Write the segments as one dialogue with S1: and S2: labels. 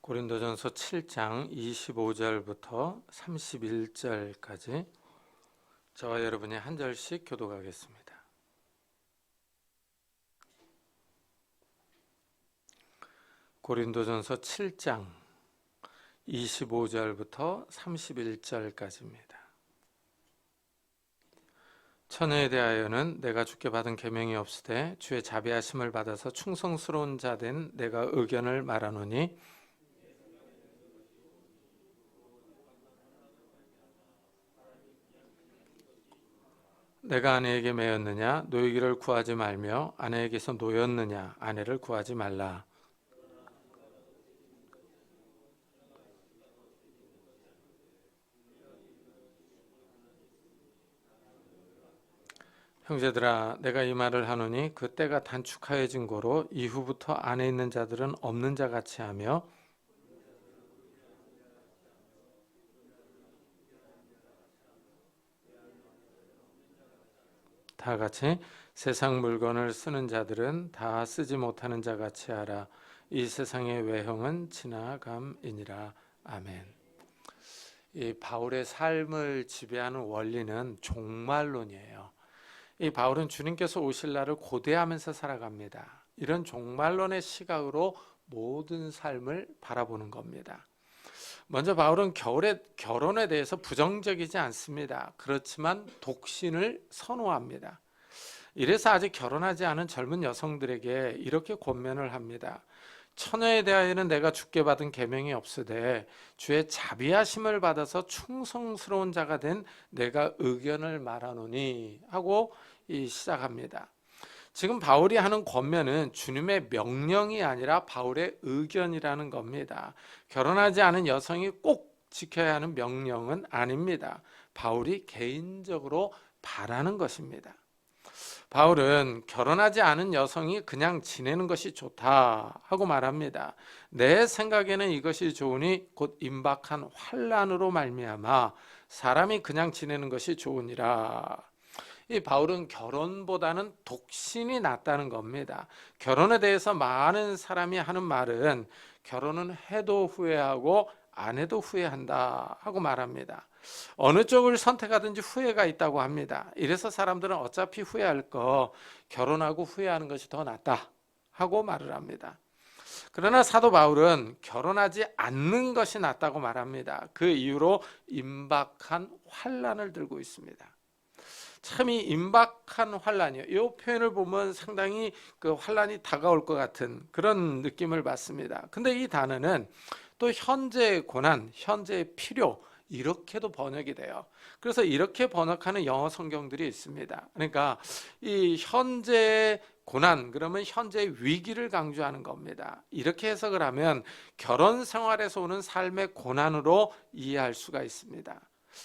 S1: 고린도전서 7장 25절부터 31절까지 저와 여러분이 한 절씩 교독하겠습니다. 고린도전서 7장 25절부터 31절까지입니다. 처녀에 대하여는 내가 주께 받은 계명이 없으되 주의 자비하심을 받아서 충성스러운 자 된 내가 의견을 말하노니 내가 아내에게 매였느냐 노이기를 구하지 말며 아내에게서 노였느냐 아내를 구하지 말라. 형제들아 내가 이 말을 하노니 그 때가 단축하여진 고로 이후부터 안에 있는 자들은 없는 자 같이 하며 다 같이 세상 물건을 쓰는 자들은 다 쓰지 못하는 자 같이 하라. 이 세상의 외형은 지나감이니라. 아멘. 이 바울의 삶을 지배하는 원리는 종말론이에요. 이 바울은 주님께서 오실 날을 고대하면서 살아갑니다. 이런 종말론의 시각으로 모든 삶을 바라보는 겁니다. 먼저 바울은 결혼에 대해서 부정적이지 않습니다. 그렇지만 독신을 선호합니다. 이래서 아직 결혼하지 않은 젊은 여성들에게 이렇게 권면을 합니다. 처녀에 대하여는 내가 주께 받은 계명이 없으되 주의 자비하심을 받아서 충성스러운 자가 된 내가 의견을 말하노니 하고 시작합니다. 지금 바울이 하는 권면은 주님의 명령이 아니라 바울의 의견이라는 겁니다. 결혼하지 않은 여성이 꼭 지켜야 하는 명령은 아닙니다. 바울이 개인적으로 바라는 것입니다. 바울은 결혼하지 않은 여성이 그냥 지내는 것이 좋다 하고 말합니다. 내 생각에는 이것이 좋으니 곧 임박한 환난으로 말미암아 사람이 그냥 지내는 것이 좋으니라. 이 바울은 결혼보다는 독신이 낫다는 겁니다. 결혼에 대해서 많은 사람이 하는 말은 결혼은 해도 후회하고 안 해도 후회한다 하고 말합니다. 어느 쪽을 선택하든지 후회가 있다고 합니다. 이래서 사람들은 어차피 후회할 거 결혼하고 후회하는 것이 더 낫다 하고 말을 합니다. 그러나 사도 바울은 결혼하지 않는 것이 낫다고 말합니다. 그 이유로 임박한 환난을 들고 있습니다. 참 이 임박한 환란이요. 이 표현을 보면 상당히 그 환란이 다가올 것 같은 그런 느낌을 받습니다. 근데 이 단어는 또 현재의 고난, 현재의 필요 이렇게도 번역이 돼요. 그래서 이렇게 번역하는 영어 성경들이 있습니다. 그러니까 이 현재의 고난 그러면 현재의 위기를 강조하는 겁니다. 이렇게 해석을 하면 결혼 생활에서 오는 삶의 고난으로 이해할 수가 있습니다.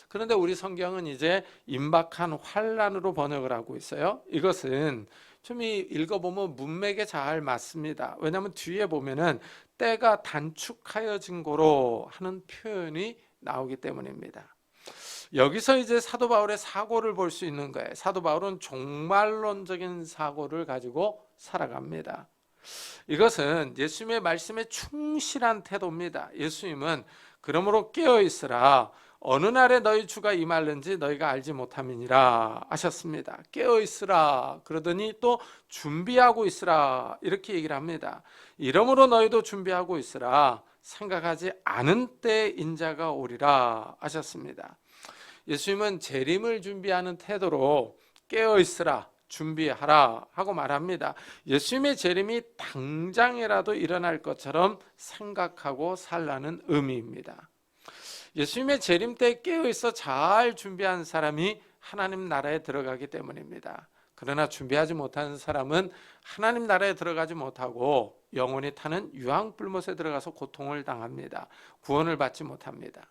S1: 그런데 우리 성경은 이제 임박한 환난으로 번역을 하고 있어요. 이것은 좀 읽어보면 문맥에 잘 맞습니다. 왜냐하면 뒤에 보면은 때가 단축하여진 고로 하는 표현이 나오기 때문입니다. 여기서 이제 사도 바울의 사고를 볼 수 있는 거예요. 사도 바울은 종말론적인 사고를 가지고 살아갑니다. 이것은 예수님의 말씀에 충실한 태도입니다. 예수님은 그러므로 깨어 있으라 어느 날에 너희 주가 임할는지 너희가 알지 못함이니라 하셨습니다. 깨어 있으라 그러더니 또 준비하고 있으라 이렇게 얘기를 합니다. 이러므로 너희도 준비하고 있으라 생각하지 않은 때 인자가 오리라 하셨습니다. 예수님은 재림을 준비하는 태도로 깨어 있으라 준비하라 하고 말합니다. 예수님의 재림이 당장이라도 일어날 것처럼 생각하고 살라는 의미입니다. 예수님의 재림 때 깨어있어 잘 준비한 사람이 하나님 나라에 들어가기 때문입니다. 그러나 준비하지 못한 사람은 하나님 나라에 들어가지 못하고 영원히 타는 유황불못에 들어가서 고통을 당합니다. 구원을 받지 못합니다.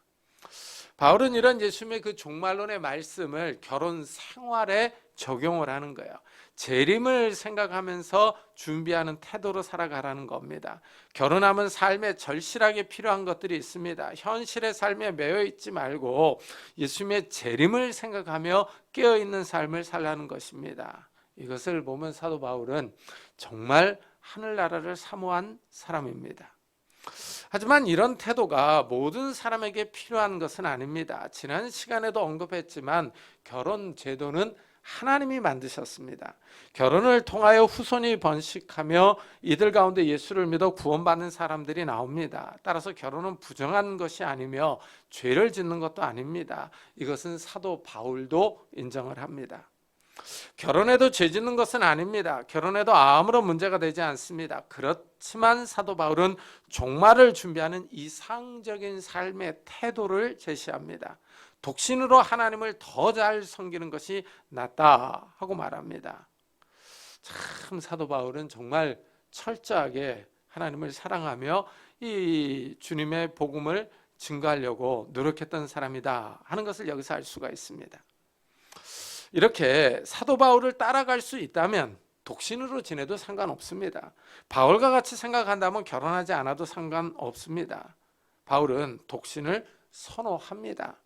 S1: 바울은 이런 예수님의 그 종말론의 말씀을 결혼 생활에 적용을 하는 거예요. 재림을 생각하면서 준비하는 태도로 살아가라는 겁니다. 결혼하면 삶에 절실하게 필요한 것들이 있습니다. 현실의 삶에 매여 있지 말고 예수님의 재림을 생각하며 깨어있는 삶을 살라는 것입니다. 이것을 보면 사도 바울은 정말 하늘나라를 사모한 사람입니다. 하지만 이런 태도가 모든 사람에게 필요한 것은 아닙니다. 지난 시간에도 언급했지만 결혼 제도는 하나님이 만드셨습니다. 결혼을 통하여 후손이 번식하며 이들 가운데 예수를 믿어 구원받는 사람들이 나옵니다. 따라서 결혼은 부정한 것이 아니며 죄를 짓는 것도 아닙니다. 이것은 사도 바울도 인정을 합니다. 결혼해도 죄 짓는 것은 아닙니다. 결혼해도 아무런 문제가 되지 않습니다. 그렇지만 사도 바울은 종말을 준비하는 이상적인 삶의 태도를 제시합니다. 독신으로 하나님을 더 잘 섬기는 것이 낫다 하고 말합니다. 참 사도 바울은 정말 철저하게 하나님을 사랑하며 이 주님의 복음을 증거하려고 노력했던 사람이다 하는 것을 여기서 알 수가 있습니다. 이렇게 사도 바울을 따라갈 수 있다면 독신으로 지내도 상관없습니다. 바울과 같이 생각한다면 결혼하지 않아도 상관없습니다. 바울은 독신을 선호합니다.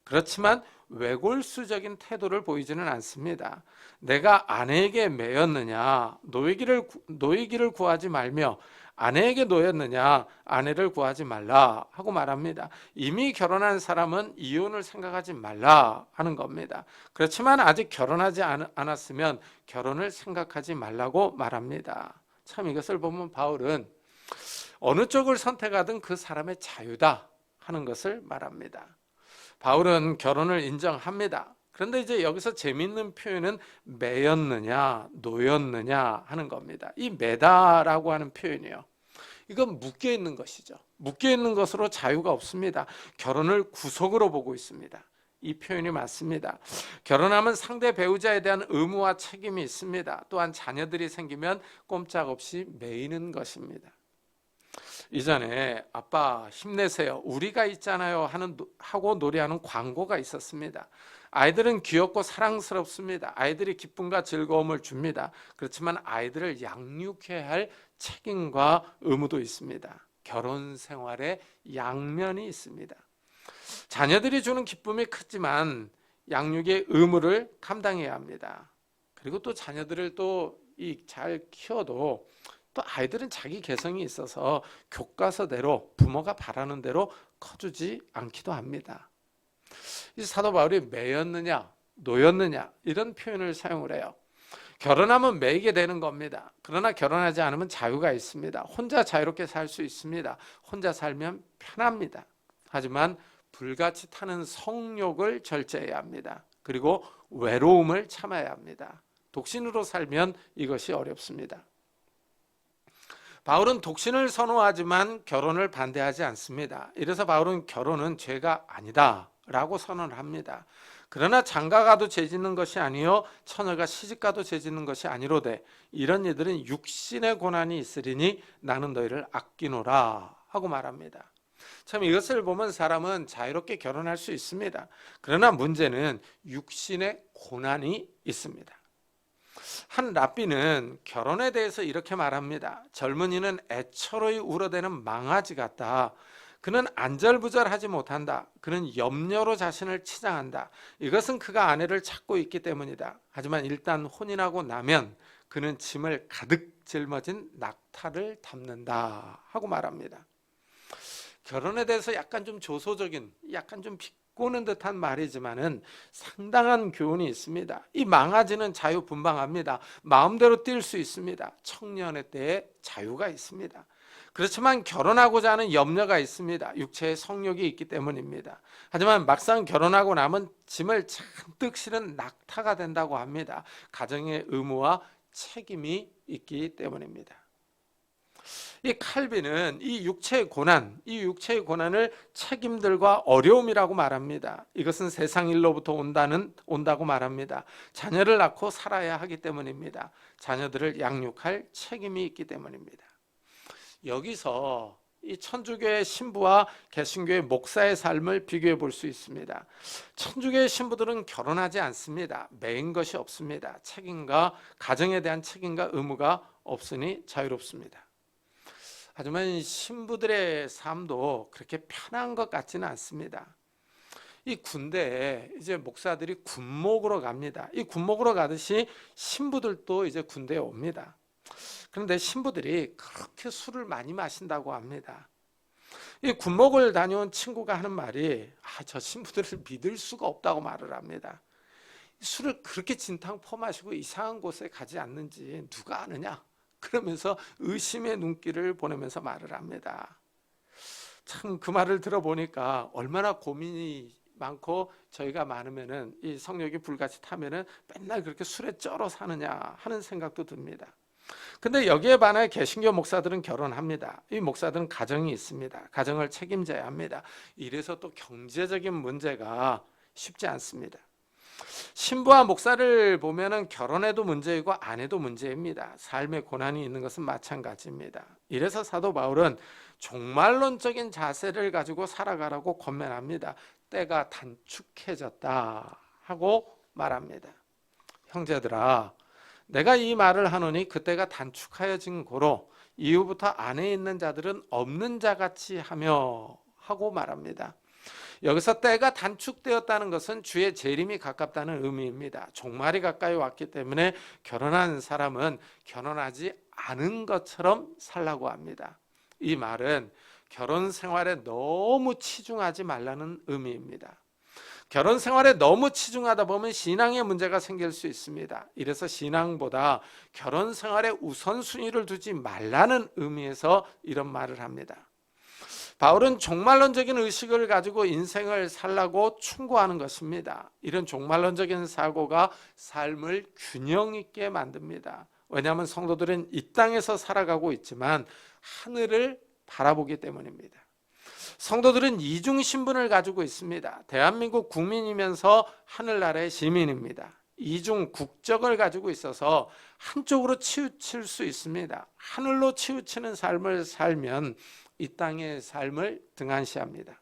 S1: 그렇지만 외골수적인 태도를 보이지는 않습니다. 내가 아내에게 매였느냐, 노이기를 구하지 말며 아내에게 노였느냐, 아내를 구하지 말라 하고 말합니다. 이미 결혼한 사람은 이혼을 생각하지 말라 하는 겁니다. 그렇지만 아직 결혼하지 않았으면 결혼을 생각하지 말라고 말합니다. 참 이것을 보면 바울은 어느 쪽을 선택하든 그 사람의 자유다 하는 것을 말합니다. 바울은 결혼을 인정합니다. 그런데 이제 여기서 재미있는 표현은 매였느냐 노였느냐 하는 겁니다. 이 매다라고 하는 표현이요, 이건 묶여 있는 것이죠. 묶여 있는 것으로 자유가 없습니다. 결혼을 구속으로 보고 있습니다. 이 표현이 맞습니다. 결혼하면 상대 배우자에 대한 의무와 책임이 있습니다. 또한 자녀들이 생기면 꼼짝없이 매이는 것입니다. 이전에 아빠 힘내세요, 우리가 있잖아요 하고 노래하는 광고가 있었습니다. 아이들은 귀엽고 사랑스럽습니다. 아이들이 기쁨과 즐거움을 줍니다. 그렇지만 아이들을 양육해야 할 책임과 의무도 있습니다. 결혼 생활에 양면이 있습니다. 자녀들이 주는 기쁨이 크지만 양육의 의무를 감당해야 합니다. 그리고 또 자녀들을 또 잘 키워도 또 아이들은 자기 개성이 있어서 교과서대로 부모가 바라는 대로 커주지 않기도 합니다. 이 사도 바울이 매였느냐 노였느냐 이런 표현을 사용을 해요. 결혼하면 매이게 되는 겁니다. 그러나 결혼하지 않으면 자유가 있습니다. 혼자 자유롭게 살 수 있습니다. 혼자 살면 편합니다. 하지만 불같이 타는 성욕을 절제해야 합니다. 그리고 외로움을 참아야 합니다. 독신으로 살면 이것이 어렵습니다. 바울은 독신을 선호하지만 결혼을 반대하지 않습니다. 이래서 바울은 결혼은 죄가 아니다 라고 선언을 합니다. 그러나 장가가도 죄짓는 것이 아니요 처녀가 시집가도 죄짓는 것이 아니로되 이런 이들은 육신의 고난이 있으리니 나는 너희를 아끼노라 하고 말합니다. 참 이것을 보면 사람은 자유롭게 결혼할 수 있습니다. 그러나 문제는 육신의 고난이 있습니다. 한 랍비는 결혼에 대해서 이렇게 말합니다. 젊은이는 애처로이 울어대는 망아지 같다. 그는 안절부절하지 못한다. 그는 염려로 자신을 치장한다. 이것은 그가 아내를 찾고 있기 때문이다. 하지만 일단 혼인하고 나면 그는 짐을 가득 짊어진 낙타를 담는다 하고 말합니다. 결혼에 대해서 약간 좀 조소적인, 약간 좀 비꼬는 듯한 말이지만은 상당한 교훈이 있습니다. 이 망아지는 자유분방합니다. 마음대로 뛸 수 있습니다. 청년의 때에 자유가 있습니다. 그렇지만 결혼하고자 하는 염려가 있습니다. 육체의 성욕이 있기 때문입니다. 하지만 막상 결혼하고 나면 짐을 잔뜩 실은 낙타가 된다고 합니다. 가정의 의무와 책임이 있기 때문입니다. 이 칼빈은 이 육체의 고난을 책임들과 어려움이라고 말합니다. 이것은 세상 일로부터 온다고 말합니다. 자녀를 낳고 살아야 하기 때문입니다. 자녀들을 양육할 책임이 있기 때문입니다. 여기서 이 천주교의 신부와 개신교의 목사의 삶을 비교해 볼 수 있습니다. 천주교의 신부들은 결혼하지 않습니다. 매인 것이 없습니다. 가정에 대한 책임과 의무가 없으니 자유롭습니다. 하지만 신부들의 삶도 그렇게 편한 것 같지는 않습니다. 이 군대에 이제 목사들이 군목으로 갑니다. 이 군목으로 가듯이 신부들도 이제 군대에 옵니다. 그런데 신부들이 그렇게 술을 많이 마신다고 합니다. 이 군목을 다녀온 친구가 하는 말이 저 신부들을 믿을 수가 없다고 말을 합니다. 술을 그렇게 진탕 퍼마시고 이상한 곳에 가지 않는지 누가 아느냐? 그러면서 의심의 눈길을 보내면서 말을 합니다. 참 그 말을 들어보니까 얼마나 고민이 많고 저희가 많으면은 이 성욕이 불같이 타면은 맨날 그렇게 술에 쩔어 사느냐 하는 생각도 듭니다. 근데 여기에 반해 개신교 목사들은 결혼합니다. 이 목사들은 가정이 있습니다. 가정을 책임져야 합니다. 이래서 또 경제적인 문제가 쉽지 않습니다. 신부와 목사를 보면은 결혼해도 문제이고 안 해도 문제입니다. 삶의 고난이 있는 것은 마찬가지입니다. 이래서 사도 바울은 종말론적인 자세를 가지고 살아가라고 권면합니다. 때가 단축해졌다 하고 말합니다. 형제들아, 내가 이 말을 하노니 그때가 단축하여진 고로 이후부터 안에 있는 자들은 없는 자같이 하며 하고 말합니다. 여기서 때가 단축되었다는 것은 주의 재림이 가깝다는 의미입니다. 종말이 가까이 왔기 때문에 결혼한 사람은 결혼하지 않은 것처럼 살라고 합니다. 이 말은 결혼 생활에 너무 치중하지 말라는 의미입니다. 결혼 생활에 너무 치중하다 보면 신앙에 문제가 생길 수 있습니다. 이래서 신앙보다 결혼 생활에 우선순위를 두지 말라는 의미에서 이런 말을 합니다. 바울은 종말론적인 의식을 가지고 인생을 살라고 충고하는 것입니다. 이런 종말론적인 사고가 삶을 균형 있게 만듭니다. 왜냐하면 성도들은 이 땅에서 살아가고 있지만 하늘을 바라보기 때문입니다. 성도들은 이중 신분을 가지고 있습니다. 대한민국 국민이면서 하늘나라의 시민입니다. 이중 국적을 가지고 있어서 한쪽으로 치우칠 수 있습니다. 하늘로 치우치는 삶을 살면 이 땅의 삶을 등한시합니다.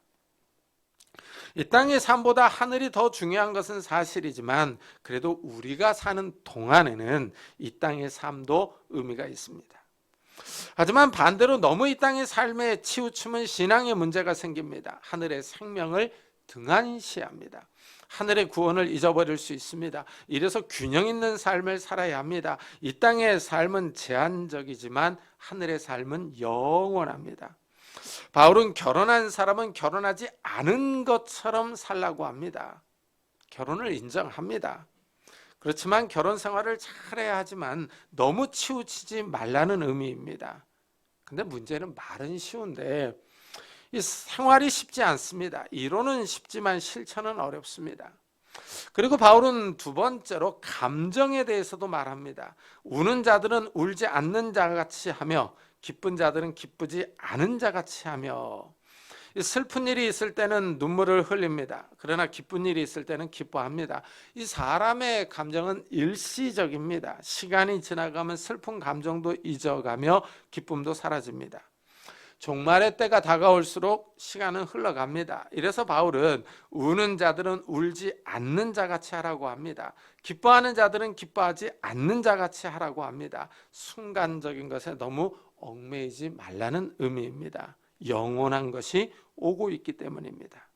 S1: 이 땅의 삶보다 하늘이 더 중요한 것은 사실이지만 그래도 우리가 사는 동안에는 이 땅의 삶도 의미가 있습니다. 하지만 반대로 너무 이 땅의 삶에 치우치면 신앙에 문제가 생깁니다. 하늘의 생명을 등한시합니다. 하늘의 구원을 잊어버릴 수 있습니다. 이래서 균형 있는 삶을 살아야 합니다. 이 땅의 삶은 제한적이지만 하늘의 삶은 영원합니다. 바울은 결혼한 사람은 결혼하지 않은 것처럼 살라고 합니다. 결혼을 인정합니다. 그렇지만 결혼 생활을 잘해야 하지만 너무 치우치지 말라는 의미입니다. 근데 문제는 말은 쉬운데 이 생활이 쉽지 않습니다. 이론은 쉽지만 실천은 어렵습니다. 그리고 바울은 두 번째로 감정에 대해서도 말합니다. 우는 자들은 울지 않는 자같이 하며 기쁜 자들은 기쁘지 않은 자같이 하며 슬픈 일이 있을 때는 눈물을 흘립니다. 그러나 기쁜 일이 있을 때는 기뻐합니다. 이 사람의 감정은 일시적입니다. 시간이 지나가면 슬픈 감정도 잊어가며 기쁨도 사라집니다. 종말의 때가 다가올수록 시간은 흘러갑니다. 이래서 바울은 우는 자들은 울지 않는 자같이 하라고 합니다. 기뻐하는 자들은 기뻐하지 않는 자같이 하라고 합니다. 순간적인 것에 너무 얽매이지 말라는 의미입니다. 영원한 것이 오고 있기 때문입니다.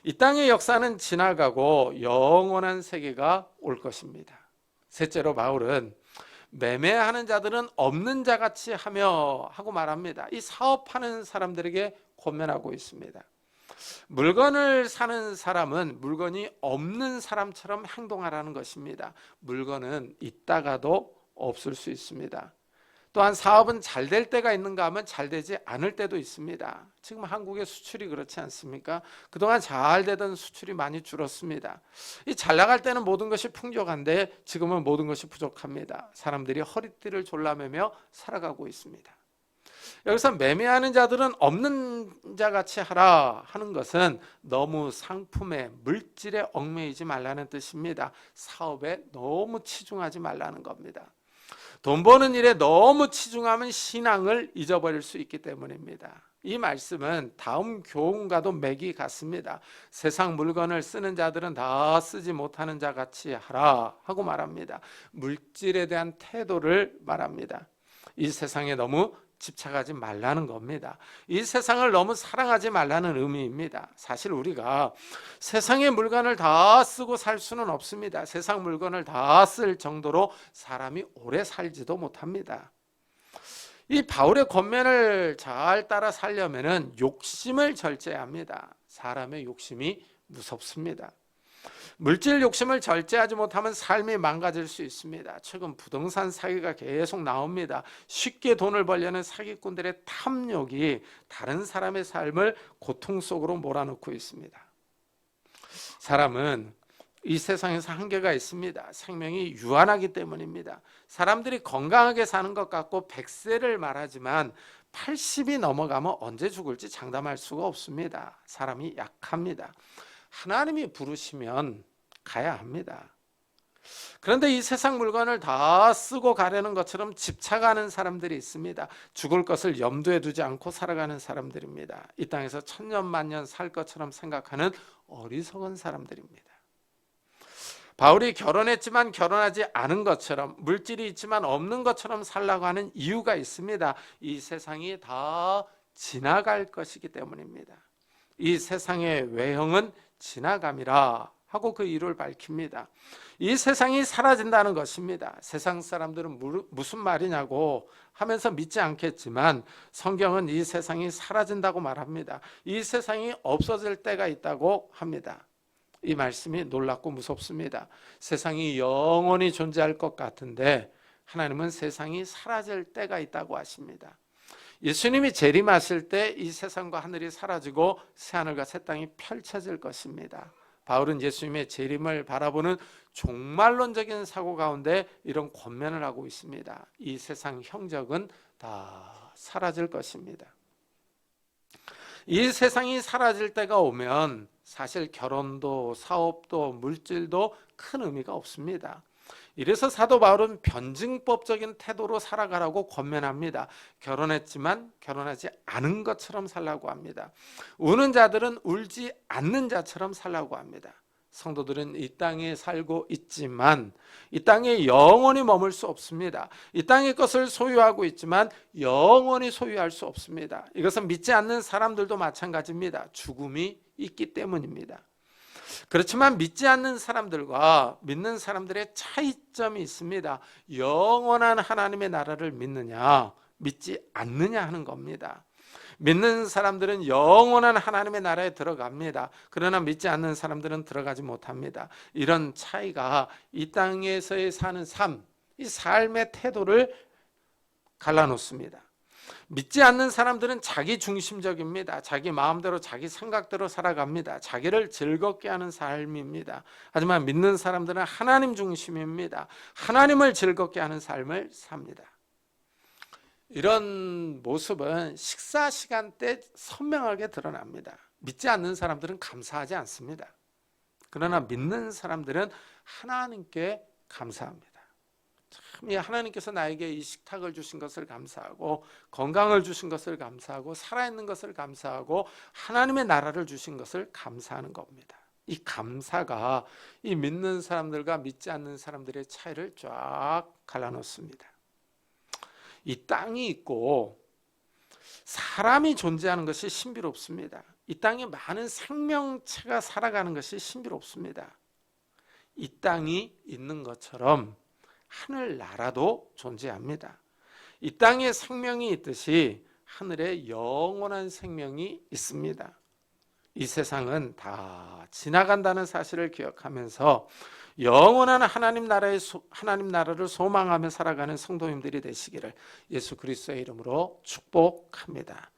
S1: 이 땅의 역사는 지나가고 영원한 세계가 올 것입니다. 셋째로 바울은 매매하는 자들은 없는 자같이 하며 하고 말합니다. 이 사업하는 사람들에게 권면하고 있습니다. 물건을 사는 사람은 물건이 없는 사람처럼 행동하라는 것입니다. 물건은 있다가도 없을 수 있습니다. 또한 사업은 잘 될 때가 있는가 하면 잘 되지 않을 때도 있습니다. 지금 한국의 수출이 그렇지 않습니까? 그동안 잘 되던 수출이 많이 줄었습니다. 이 잘 나갈 때는 모든 것이 풍족한데 지금은 모든 것이 부족합니다. 사람들이 허리띠를 졸라매며 살아가고 있습니다. 여기서 매매하는 자들은 없는 자같이 하라 하는 것은 너무 상품에 물질에 얽매이지 말라는 뜻입니다. 사업에 너무 치중하지 말라는 겁니다. 돈 버는 일에 너무 치중하면 신앙을 잊어버릴 수 있기 때문입니다. 이 말씀은 다음 교훈과도 맥이 같습니다. 세상 물건을 쓰는 자들은 다 쓰지 못하는 자같이 하라 하고 말합니다. 물질에 대한 태도를 말합니다. 이 세상에 너무 집착하지 말라는 겁니다. 이 세상을 너무 사랑하지 말라는 의미입니다. 사실 우리가 세상의 물건을 다 쓰고 살 수는 없습니다. 세상 물건을 다 쓸 정도로 사람이 오래 살지도 못합니다. 이 바울의 권면을 잘 따라 살려면은 욕심을 절제합니다. 사람의 욕심이 무섭습니다. 물질 욕심을 절제하지 못하면 삶이 망가질 수 있습니다. 최근 부동산 사기가 계속 나옵니다. 쉽게 돈을 벌려는 사기꾼들의 탐욕이 다른 사람의 삶을 고통 속으로 몰아넣고 있습니다. 사람은 이 세상에서 한계가 있습니다. 생명이 유한하기 때문입니다. 사람들이 건강하게 사는 것 같고 100세를 말하지만 80이 넘어가면 언제 죽을지 장담할 수가 없습니다. 사람이 약합니다. 하나님이 부르시면 가야 합니다. 그런데 이 세상 물건을 다 쓰고 가려는 것처럼 집착하는 사람들이 있습니다. 죽을 것을 염두에 두지 않고 살아가는 사람들입니다. 이 땅에서 천년만년 살 것처럼 생각하는 어리석은 사람들입니다. 바울이 결혼했지만 결혼하지 않은 것처럼, 물질이 있지만 없는 것처럼 살라고 하는 이유가 있습니다. 이 세상이 다 지나갈 것이기 때문입니다. 이 세상의 외형은 지나감이라 하고 그 이유를 밝힙니다. 이 세상이 사라진다는 것입니다. 세상 사람들은 무슨 말이냐고 하면서 믿지 않겠지만 성경은 이 세상이 사라진다고 말합니다. 이 세상이 없어질 때가 있다고 합니다. 이 말씀이 놀랍고 무섭습니다. 세상이 영원히 존재할 것 같은데 하나님은 세상이 사라질 때가 있다고 하십니다. 예수님이 재림하실 때 이 세상과 하늘이 사라지고 새하늘과 새 땅이 펼쳐질 것입니다. 바울은 예수님의 재림을 바라보는 종말론적인 사고 가운데 이런 권면을 하고 있습니다. 이 세상 형적은 다 사라질 것입니다. 이 세상이 사라질 때가 오면 사실 결혼도 사업도 물질도 큰 의미가 없습니다. 이래서 사도 바울은 변증법적인 태도로 살아가라고 권면합니다. 결혼했지만 결혼하지 않은 것처럼 살라고 합니다. 우는 자들은 울지 않는 자처럼 살라고 합니다. 성도들은 이 땅에 살고 있지만 이 땅에 영원히 머물 수 없습니다. 이 땅의 것을 소유하고 있지만 영원히 소유할 수 없습니다. 이것은 믿지 않는 사람들도 마찬가지입니다. 죽음이 있기 때문입니다. 그렇지만 믿지 않는 사람들과 믿는 사람들의 차이점이 있습니다. 영원한 하나님의 나라를 믿느냐 믿지 않느냐 하는 겁니다. 믿는 사람들은 영원한 하나님의 나라에 들어갑니다. 그러나 믿지 않는 사람들은 들어가지 못합니다. 이런 차이가 이 땅에서의 사는 삶, 이 삶의 태도를 갈라놓습니다. 믿지 않는 사람들은 자기 중심적입니다. 자기 마음대로 자기 생각대로 살아갑니다. 자기를 즐겁게 하는 삶입니다. 하지만 믿는 사람들은 하나님 중심입니다. 하나님을 즐겁게 하는 삶을 삽니다. 이런 모습은 식사 시간 때 선명하게 드러납니다. 믿지 않는 사람들은 감사하지 않습니다. 그러나 믿는 사람들은 하나님께 감사합니다. 참, 하나님께서 나에게 이 식탁을 주신 것을 감사하고 건강을 주신 것을 감사하고 살아있는 것을 감사하고 하나님의 나라를 주신 것을 감사하는 겁니다. 이 감사가 이 믿는 사람들과 믿지 않는 사람들의 차이를 쫙 갈라놓습니다. 이 땅이 있고 사람이 존재하는 것이 신비롭습니다. 이 땅에 많은 생명체가 살아가는 것이 신비롭습니다. 이 땅이 있는 것처럼 하늘나라도 존재합니다. 이 땅에 생명이 있듯이 하늘에 영원한 생명이 있습니다. 이 세상은 다 지나간다는 사실을 기억하면서 영원한 하나님 나라를 소망하며 살아가는 성도님들이 되시기를 예수 그리스도의 이름으로 축복합니다.